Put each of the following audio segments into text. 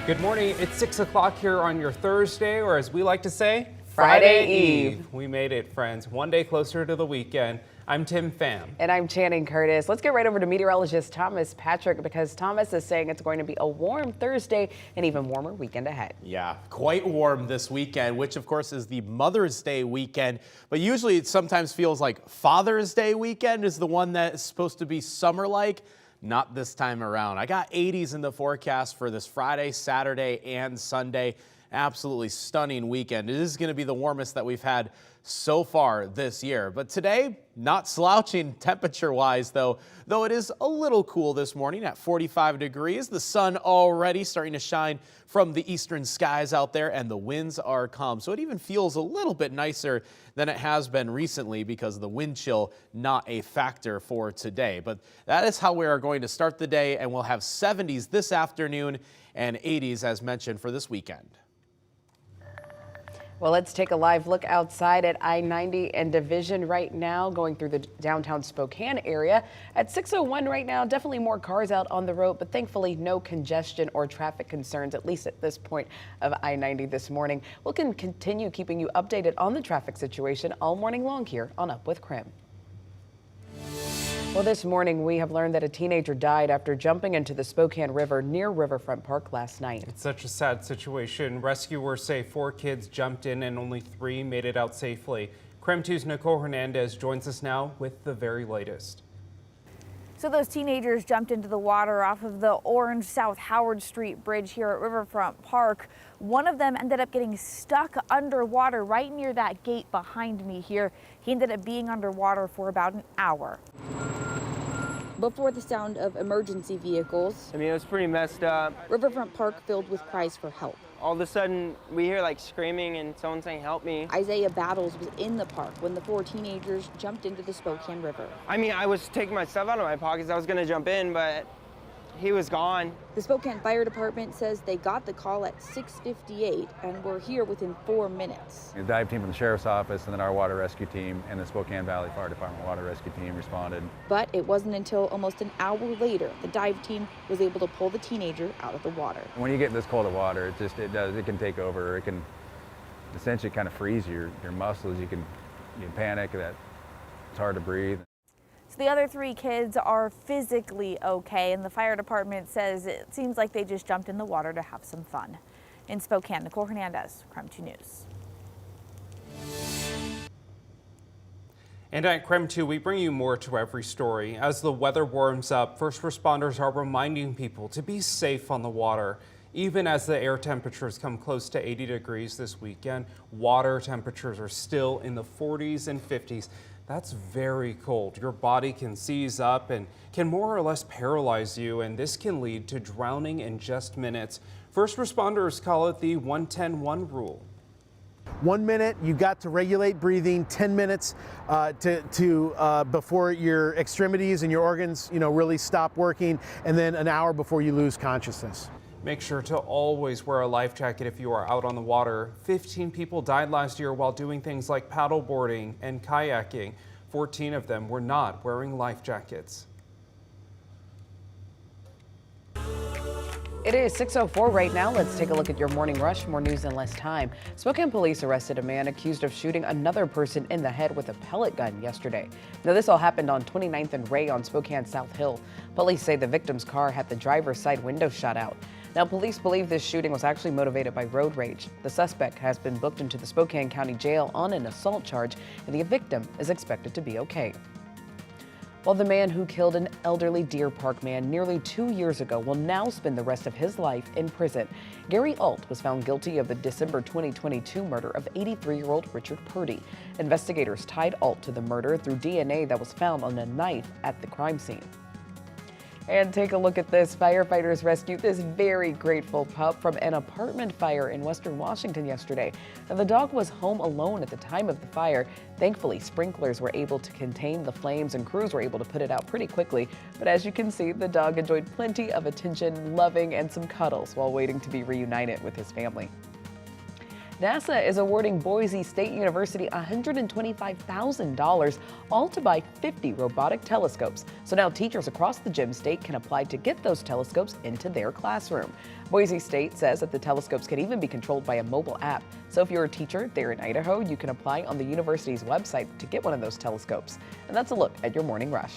Good morning. It's 6 o'clock here on your Thursday, or as we like to say, Friday Eve. We made it, friends. One day closer to the weekend. I'm Tim Pham. And I'm Channing Curtis. Let's get right over to meteorologist Thomas Patrick, because Thomas is saying it's going to be a warm Thursday and even warmer weekend ahead. Yeah, quite warm this weekend, which of course is the Mother's Day weekend. But usually it sometimes feels like Father's Day weekend is the one that is supposed to be summer-like. Not this time around. I got 80s in the forecast for this Friday, Saturday, and Sunday. Absolutely stunning weekend. It is going to be the warmest that we've had so far this year. But today, not slouching temperature-wise, though it is a little cool this morning at 45 degrees. The sun already starting to shine from the eastern skies out there, and the winds are calm. So it even feels a little bit nicer than it has been recently because of the wind chill not a factor for today. But that is how we are going to start the day, and we'll have 70s this afternoon and 80s as mentioned for this weekend. Well, let's take a live look outside at I-90 and Division right now, going through the downtown Spokane area. At 6:01 right now, definitely more cars out on the road, but thankfully no congestion or traffic concerns, at least at this point of I-90 this morning. We'll continue keeping you updated on the traffic situation all morning long here on Up with KREM. Well, this morning we have learned that a teenager died after jumping into the Spokane River near Riverfront Park last night. It's such a sad situation. Rescuers say 4 kids jumped in and only 3 made it out safely. KREM 2's Nicole Hernandez joins us now with the very latest. So those teenagers jumped into the water off of the orange South Howard Street bridge here at Riverfront Park. One of them ended up getting stuck underwater right near that gate behind me here. He ended up being underwater for about an hour. Before the sound of emergency vehicles, I mean, it was pretty messed up. Riverfront Park filled with cries for help. All of a sudden, we hear like screaming and someone saying, "Help me." Isaiah Battles was in the park when the 4 teenagers jumped into the Spokane River. I mean, I was taking my stuff out of my pockets. I was gonna jump in, but he was gone. The Spokane Fire Department says they got the call at 6:58 and were here within 4 minutes. The dive team from the Sheriff's Office and then our water rescue team and the Spokane Valley Fire Department water rescue team responded. But it wasn't until almost an hour later the dive team was able to pull the teenager out of the water. When you get this cold of water, it can take over. It can essentially kind of freeze your muscles. You can panic, that it's hard to breathe. The other 3 kids are physically okay, and the fire department says it seems like they just jumped in the water to have some fun. In Spokane, Nicole Hernandez, KREM 2 News. And at KREM 2, we bring you more to every story. As the weather warms up, first responders are reminding people to be safe on the water. Even as the air temperatures come close to 80 degrees this weekend, water temperatures are still in the 40s and 50s. That's very cold. Your body can seize up and can more or less paralyze you, and this can lead to drowning in just minutes. First responders call it the 1-10-1 rule. 1 minute, you got to regulate breathing. 10 minutes before your extremities and your organs, really stop working, and then an hour before you lose consciousness. Make sure to always wear a life jacket if you are out on the water. 15 people died last year while doing things like paddleboarding and kayaking. 14 of them were not wearing life jackets. It is 6:04 right now. Let's take a look at your morning rush. More news in less time. Spokane police arrested a man accused of shooting another person in the head with a pellet gun yesterday. Now, this all happened on 29th and Ray on Spokane South Hill. Police say the victim's car had the driver's side window shot out. Now, police believe this shooting was actually motivated by road rage. The suspect has been booked into the Spokane County Jail on an assault charge, and the victim is expected to be okay. Well, the man who killed an elderly Deer Park man nearly 2 years ago will now spend the rest of his life in prison. Gary Alt was found guilty of the December 2022 murder of 83-year-old Richard Purdy. Investigators tied Alt to the murder through DNA that was found on a knife at the crime scene. And take a look at this. Firefighters rescued this very grateful pup from an apartment fire in Western Washington yesterday. Now, the dog was home alone at the time of the fire. Thankfully, sprinklers were able to contain the flames and crews were able to put it out pretty quickly. But as you can see, the dog enjoyed plenty of attention, loving, and some cuddles while waiting to be reunited with his family. NASA is awarding Boise State University $125,000, all to buy 50 robotic telescopes. So now teachers across the Gem State can apply to get those telescopes into their classroom. Boise State says that the telescopes can even be controlled by a mobile app. So if you're a teacher there in Idaho, you can apply on the university's website to get one of those telescopes. And that's a look at your morning rush.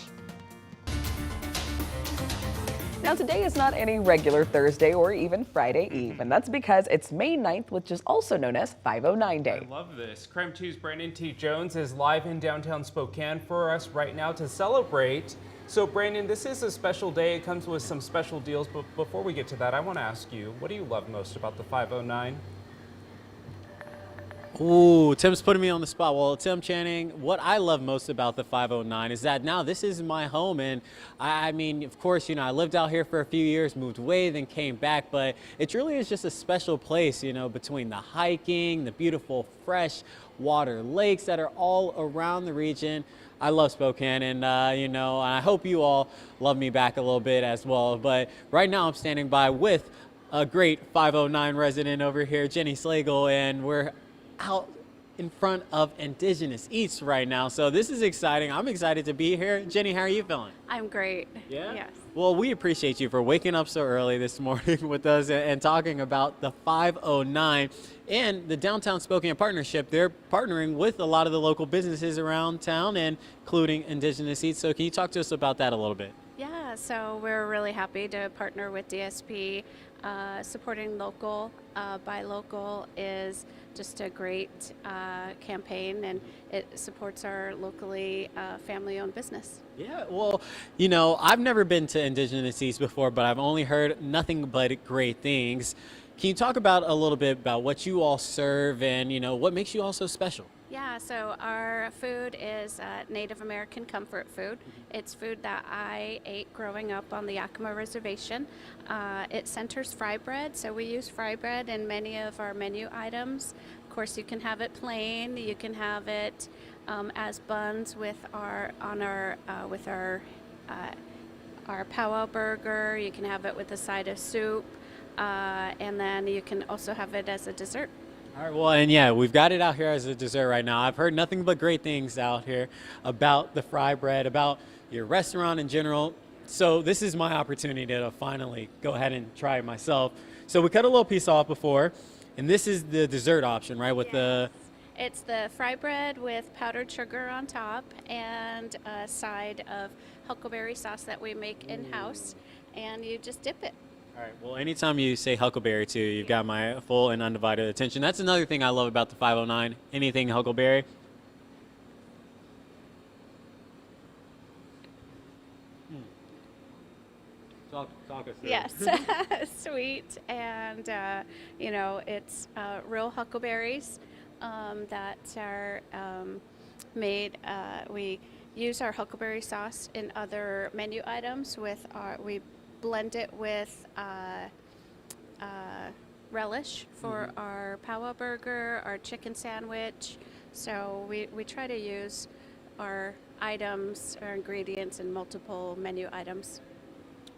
Now today is not any regular Thursday or even Friday Eve, and that's because it's May 9th, which is also known as 509 Day. I love this. KREM 2's Brandon T. Jones is live in downtown Spokane for us right now to celebrate. So Brandon, this is a special day. It comes with some special deals, but before we get to that, I want to ask you, what do you love most about the 509? Ooh, Tim's putting me on the spot. Well, Tim Channing, what I love most about the 509 is that now this is my home. And I mean, of course, you know, I lived out here for a few years, moved away, then came back. But it truly is just a special place, you know, between the hiking, the beautiful fresh water lakes that are all around the region. I love Spokane, and you know, I hope you all love me back a little bit as well. But right now I'm standing by with a great 509 resident over here, Jenny Slagle, and we're out in front of Indigenous Eats right now. So this is exciting. I'm excited to be here. Jenny, how are you feeling? I'm great. Yeah? Yes. Well, we appreciate you for waking up so early this morning with us and talking about the 509 and the Downtown Spokane Partnership. They're partnering with a lot of the local businesses around town, including Indigenous Eats. So can you talk to us about that a little bit? Yeah, so we're really happy to partner with DSP. Supporting local, buy local is just a great campaign, and it supports our locally family-owned business. Yeah, well, you know, I've never been to Indigenous Eats before, but I've only heard nothing but great things. Can you talk about a little bit about what you all serve and, you know, what makes you all so special? Yeah, so our food is Native American comfort food. It's food that I ate growing up on the Yakima Reservation. It centers fry bread, so we use fry bread in many of our menu items. Of course, you can have it plain. You can have it as buns with our powwow burger. You can have it with a side of soup, and then you can also have it as a dessert. All right, well, and yeah, we've got it out here as a dessert right now. I've heard nothing but great things out here about the fry bread, about your restaurant in general. So this is my opportunity to finally go ahead and try it myself. So we cut a little piece off before, and this is the dessert option, right? With It's the fry bread with powdered sugar on top and a side of huckleberry sauce that we make in-house, and you just dip it. All right, well, anytime you say huckleberry too, you've got my full and undivided attention. That's another thing I love about the 509, anything huckleberry. Talk us through. Yes, sweet, and you know, it's real huckleberries that are made. We use our huckleberry sauce in other menu items. We blend it with relish for our powwow burger, our chicken sandwich. So we try to use our items, our ingredients in multiple menu items.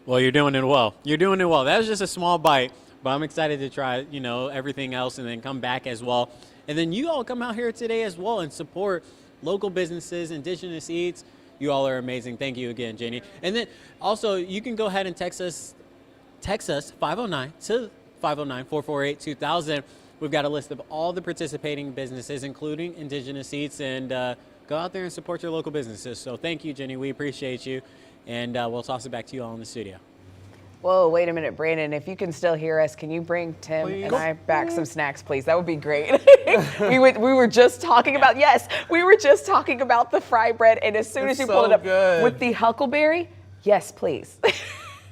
Well, you're doing it well. You're doing it well. That was just a small bite, but I'm excited to try, you know, everything else and then come back as well. And then you all come out here today as well and support local businesses, Indigenous Eats. You all are amazing. Thank you again, Jenny. And then also you can go ahead and text us 509 to 509-448-2000. We've got a list of all the participating businesses, including Indigenous Eats, and go out there and support your local businesses. So thank you, Jenny. We appreciate you. And we'll toss it back to you all in the studio. Whoa, wait a minute, Brandon. If you can still hear us, can you bring Tim and I back some snacks, please? That would be great. we were just talking about, we were just talking about the fry bread, and as soon as you pulled it up with the huckleberry, yes, please.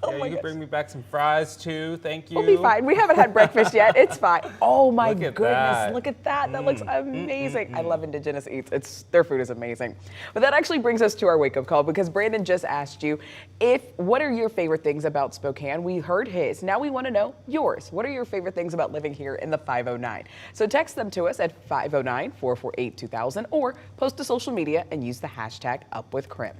Yeah, you can bring me back some fries too. Thank you. We'll be fine. We haven't had breakfast yet. It's fine. Oh my goodness. That. Look at that. That looks amazing. I love Indigenous Eats. Their food is amazing. But that actually brings us to our wake up call, because Brandon just asked you what are your favorite things about Spokane? We heard his. Now we want to know yours. What are your favorite things about living here in the 509? So text them to us at 509-448-2000 or post to social media and use the hashtag UpWithKREM.